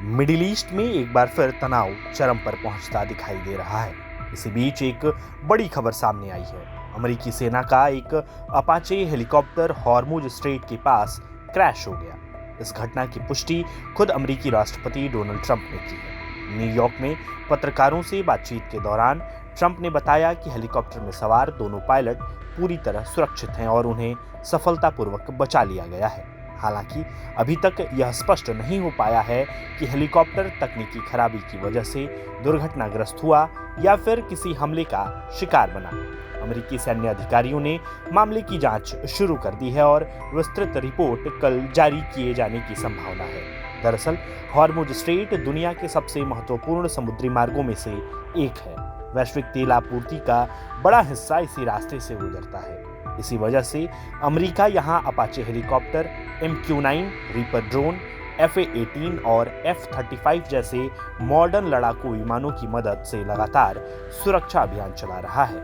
Middle east में एक बार फिर तनाव चरम पर पहुंचता दिखाई दे रहा है। इसी बीच एक बड़ी खबर सामने आई है। अमेरिकी सेना का एक अपाचे हेलीकॉप्टर हॉर्मुज स्ट्रेट के पास क्रैश हो गया। इस घटना की पुष्टि खुद अमेरिकी राष्ट्रपति डोनाल्ड ट्रंप ने की है। न्यूयॉर्क में पत्रकारों से बातचीत के दौरान ट्रंप ने बताया कि हेलीकॉप्टर में सवार दोनों पायलट पूरी तरह सुरक्षित हैं और उन्हें सफलतापूर्वक बचा लिया गया है। हालांकि अभी तक यह स्पष्ट नहीं हो पाया है कि हेलीकॉप्टर तकनीकी खराबी की वजह से दुर्घटनाग्रस्त हुआ या फिर किसी हमले का शिकार बना। अमेरिकी सैन्य अधिकारियों ने मामले की जांच शुरू कर दी है और विस्तृत रिपोर्ट कल जारी किए जाने की संभावना है। दरअसल हॉर्मुज स्ट्रेट दुनिया के सबसे महत्वपूर्ण समुद्री मार्गों में से एक है। वैश्विक तेल आपूर्ति का बड़ा हिस्सा इसी रास्ते से गुजरता है। इसी वजह से अमेरिका यहां Apache helicopter, MQ-9 reaper drone, FA-18 और F-35 जैसे मॉडर्न लड़ाकू विमानों की मदद से लगातार सुरक्षा अभियान चला रहा है।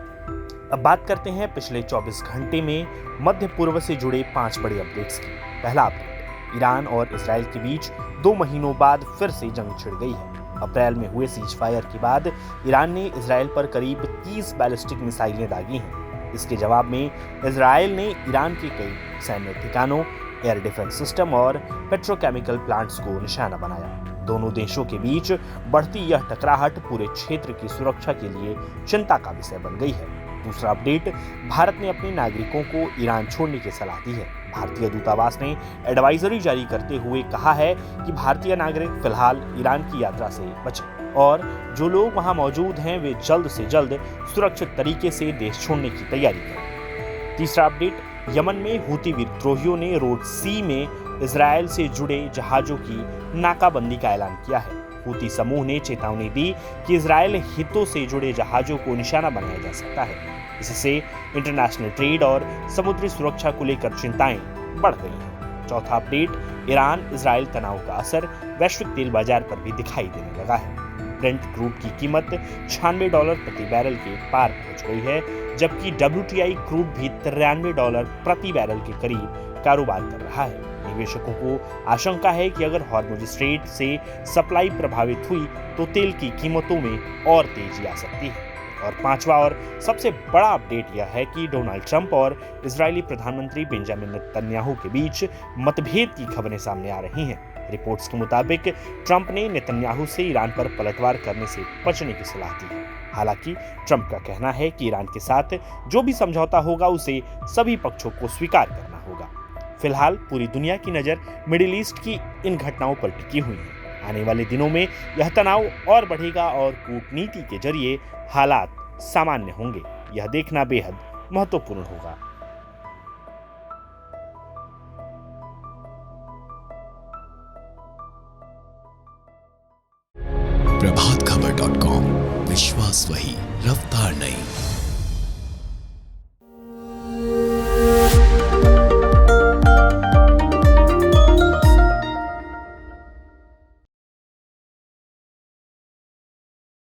अब बात करते हैं पिछले 24 घंटे में मध्य पूर्व से जुड़े 5 बड़े अपडेट्स की। पहला अपडेट, ईरान और इजराइल के बीच 2 महीनों बाद फिर से जंग छिड़ गई है। अप्रैल में हुए सीज फायर के बाद ईरान ने इजराइल पर करीब 30 बैलिस्टिक मिसाइलें दागी हैं। इसके जवाब में इजराइल ने ईरान के कई सैन्य ठिकानों, एयर डिफेंस सिस्टम और पेट्रोकेमिकल प्लांट्स को निशाना बनाया। दोनों देशों के बीच बढ़ती यह टकराहट पूरे क्षेत्र की सुरक्षा के लिए चिंता का विषय बन गई है। दूसरा अपडेट, भारत ने अपने नागरिकों को ईरान छोड़ने की सलाह दी है। भारतीय दूतावास ने एडवाइजरी जारी करते हुए कहा है कि भारतीय नागरिक फिलहाल ईरान की यात्रा से बचें और जो लोग वहां मौजूद हैं वे जल्द से जल्द सुरक्षित तरीके से देश छोड़ने की तैयारी करें। तीसरा अपडेट, यमन में हूती विद्रोहियों ने रोड सी में इजरायल से जुड़े जहाजों की नाकाबंदी का ऐलान किया है। हूती समूह ने चेतावनी दी कि इजरायल हितों से जुड़े जहाजों को निशाना बनाया जा सकता है। इससे इंटरनेशनल ट्रेड और समुद्री सुरक्षा को लेकर चिंताएं बढ़ गई हैं। चौथा अपडेट, ईरान इजरायल तनाव का असर वैश्विक तेल बाजार पर भी दिखाई देने लगा है। ब्रेंट क्रूड की कीमत $96 प्रति बैरल के पार पहुंच गई है, जबकि WTI क्रूड भी $93 प्रति बैरल के करीब कारोबार कर रहा है। निवेशकों को आशंका है कि अगर हॉर्मुज स्ट्रेट से सप्लाई प्रभावित हुई तो तेल की कीमतों में और तेजी आ सकती है। और पांचवा और सबसे बड़ा अपडेट यह है कि डोनाल्ड ट्रंप और इजरायली प्रधानमंत्री बेंजामिन नेतन्याहू के बीच मतभेद की खबरें सामने आ रही हैं। रिपोर्ट्स के मुताबिक ट्रंप ने नेतन्याहू से ईरान पर पलटवार करने से बचने की सलाह दी है। हालांकि ट्रंप का कहना है कि ईरान के साथ जो भी समझौता होगा उसे सभी पक्षों को स्वीकार करना होगा। फिलहाल पूरी दुनिया की नज़र मिडिल ईस्ट की इन घटनाओं पर टिकी हुई है। आने वाले दिनों में यह तनाव और बढ़ेगा और कूटनीति के जरिए हालात सामान्य होंगे। यह देखना बेहद महत्वपूर्ण होगा। प्रभातखबर.com, विश्वास वही, रफ्तार नहीं।